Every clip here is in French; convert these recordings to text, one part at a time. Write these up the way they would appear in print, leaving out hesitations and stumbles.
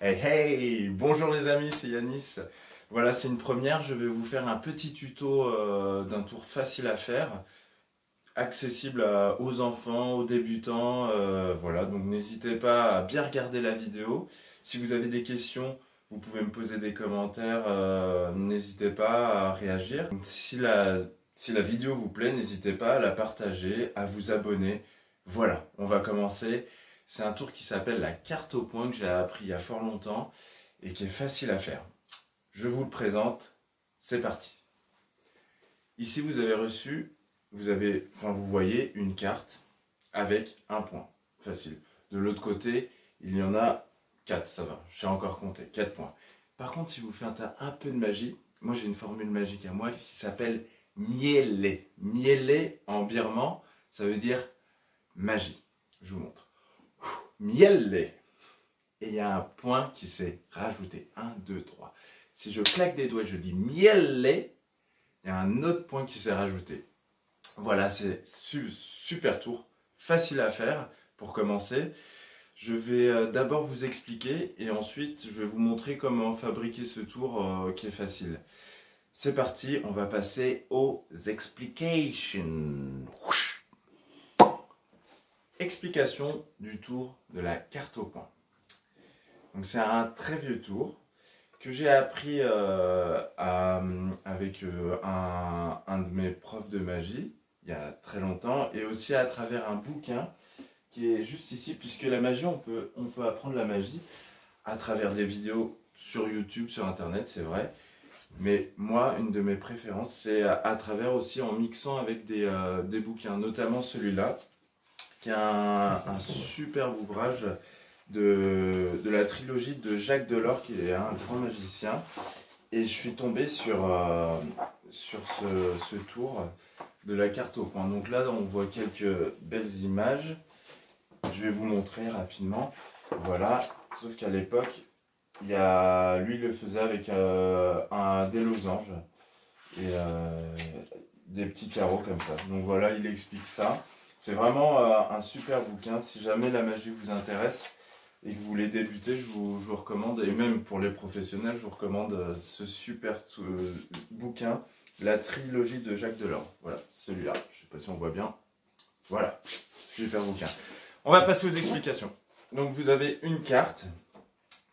Hey hey, bonjour les amis, c'est Yanis. Voilà, c'est une première, je vais vous faire un petit tuto d'un tour facile à faire, accessible aux enfants, aux débutants, voilà, donc n'hésitez pas à bien regarder la vidéo. Si vous avez des questions, vous pouvez me poser des commentaires, n'hésitez pas à réagir. Donc, si la vidéo vous plaît, n'hésitez pas à la partager, à vous abonner. Voilà, on va commencer. C'est un tour qui s'appelle la carte au point que j'ai appris il y a fort longtemps et qui est facile à faire. Je vous le présente, c'est parti. Ici vous avez reçu, vous voyez une carte avec un point, facile. De l'autre côté, il y en a 4, ça va, je sais encore compter, 4 points. Par contre, si vous faites un peu de magie, moi j'ai une formule magique à moi qui s'appelle miele. Miele en birman, ça veut dire magie. Je vous montre. Miele. Et il y a un point qui s'est rajouté. 1, 2, 3. Si je claque des doigts et je dis miele, il y a un autre point qui s'est rajouté. Voilà, c'est super tour. Facile à faire pour commencer. Je vais d'abord vous expliquer et ensuite je vais vous montrer comment fabriquer ce tour qui est facile. C'est parti, on va passer aux explications. Explication du tour de la carte au point. Donc c'est un très vieux tour que j'ai appris avec un de mes profs de magie il y a très longtemps et aussi à travers un bouquin qui est juste ici, puisque la magie, on peut apprendre la magie à travers des vidéos sur YouTube, sur Internet, c'est vrai. Mais moi, une de mes préférences, c'est à travers aussi en mixant avec des bouquins, notamment celui-là, qui est un superbe ouvrage de la trilogie de Jacques Delors, qui est un grand magicien. Et je suis tombé sur ce tour de la carte au point. Donc là, on voit quelques belles images. Je vais vous montrer rapidement. Voilà, sauf qu'à l'époque, lui il le faisait avec des losanges et des petits carreaux comme ça. Donc voilà, il explique ça. C'est vraiment un super bouquin. Si jamais la magie vous intéresse et que vous voulez débuter, je vous recommande, et même pour les professionnels, je vous recommande ce super bouquin, la trilogie de Jacques Delors. Voilà, celui-là. Je ne sais pas si on voit bien. Voilà, super bouquin. On va passer aux explications. Donc vous avez une carte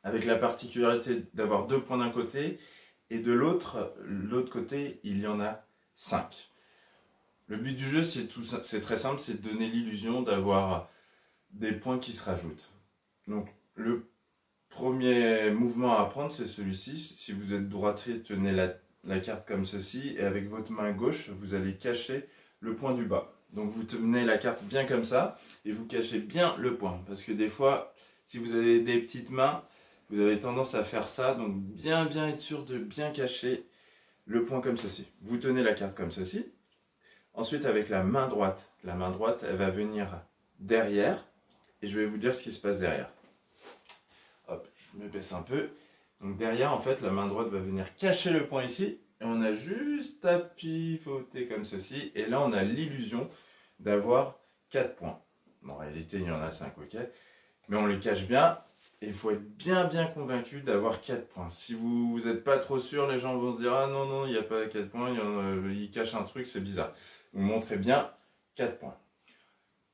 avec la particularité d'avoir 2 points d'un côté et de l'autre côté, il y en a 5. Le but du jeu, c'est très simple, c'est de donner l'illusion d'avoir des points qui se rajoutent. Donc le premier mouvement à apprendre, c'est celui-ci. Si vous êtes droitier, tenez la carte comme ceci et avec votre main gauche, vous allez cacher le point du bas. Donc vous tenez la carte bien comme ça et vous cachez bien le point. Parce que des fois, si vous avez des petites mains, vous avez tendance à faire ça. Donc bien être sûr de bien cacher le point comme ceci. Vous tenez la carte comme ceci. Ensuite avec la main droite, elle va venir derrière. Et je vais vous dire ce qui se passe derrière. Hop, je me baisse un peu. Donc derrière, en fait, la main droite va venir cacher le point ici. Et on a juste à pivoter comme ceci. Et là, on a l'illusion d'avoir 4 points. Bon, en réalité, il y en a 5, ok. Mais on les cache bien. Et il faut être bien convaincu d'avoir 4 points. Si vous n'êtes pas trop sûr, les gens vont se dire « Ah non, il n'y a pas 4 points, il cache un truc, c'est bizarre. » Vous montrez bien 4 points.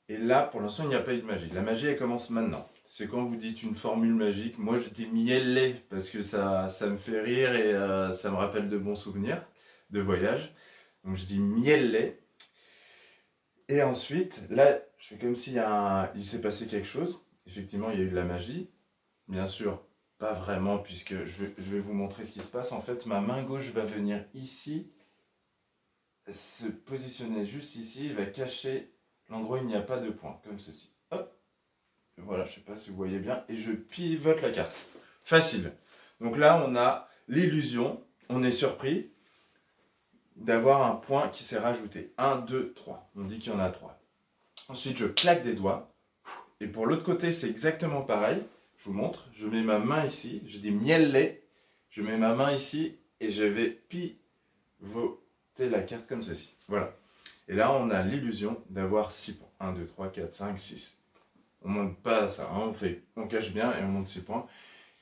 Et là, pour l'instant, il n'y a pas eu de magie. La magie, elle commence maintenant. C'est quand vous dites une formule magique. Moi, je dis miele parce que ça me fait rire et ça me rappelle de bons souvenirs de voyage. Donc, je dis miele. Et ensuite, là, je fais comme s'il il s'est passé quelque chose. Effectivement, il y a eu de la magie. Bien sûr, pas vraiment, puisque je vais vous montrer ce qui se passe. En fait, ma main gauche va venir ici, se positionner juste ici, il va cacher l'endroit où il n'y a pas de point, comme ceci. Hop. Voilà, je ne sais pas si vous voyez bien. Et je pivote la carte. Facile. Donc là, on a l'illusion, on est surpris d'avoir un point qui s'est rajouté. 1, 2, 3. On dit qu'il y en a 3. Ensuite, je claque des doigts. Et pour l'autre côté, c'est exactement pareil. Je vous montre. Je mets ma main ici. Je dis mielle. Je mets ma main ici et je vais pivoter la carte comme ceci. Voilà. Et là, on a l'illusion d'avoir 6 points. 1, 2, 3, 4, 5, 6. On ne monte pas à ça. Hein. On cache bien et on monte 6 points.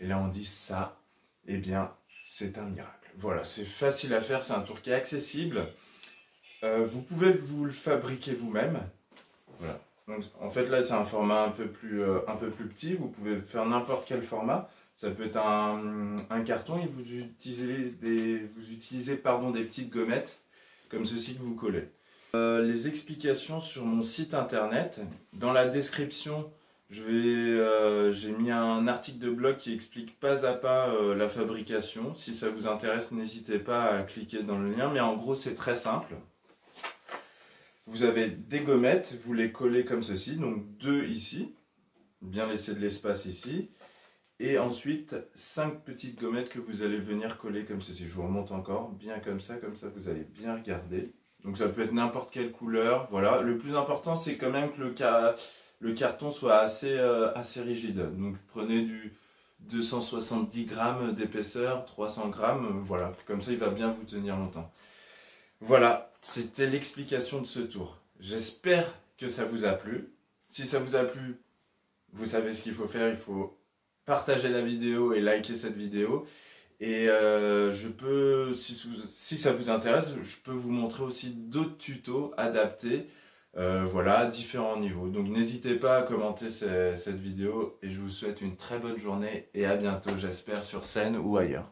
Et là on dit ça, eh bien c'est un miracle. Voilà, c'est facile à faire, c'est un tour qui est accessible. Vous pouvez vous le fabriquer vous-même. Voilà. Donc, en fait là c'est un format un peu plus petit, vous pouvez faire n'importe quel format. Ça peut être un carton et vous utilisez des petites gommettes comme ceci que vous collez. Les explications sur mon site internet. Dans la description, j'ai mis un article de blog qui explique pas à pas la fabrication. Si ça vous intéresse, n'hésitez pas à cliquer dans le lien. Mais en gros, c'est très simple. Vous avez des gommettes, vous les collez comme ceci. Donc 2 ici. Bien laisser de l'espace ici. Et ensuite, 5 petites gommettes que vous allez venir coller comme ceci. Je vous remonte encore, bien comme ça vous allez bien regarder. Donc ça peut être n'importe quelle couleur, voilà. Le plus important, c'est quand même que le carton soit assez rigide. Donc prenez du 270 grammes d'épaisseur, 300 grammes, voilà. Comme ça, il va bien vous tenir longtemps. Voilà, c'était l'explication de ce tour. J'espère que ça vous a plu. Si ça vous a plu, vous savez ce qu'il faut faire, il faut partager la vidéo et liker cette vidéo. Et si ça vous intéresse, je peux vous montrer aussi d'autres tutos adaptés, voilà, à différents niveaux. Donc n'hésitez pas à commenter cette vidéo et je vous souhaite une très bonne journée et à bientôt, j'espère, sur scène ou ailleurs.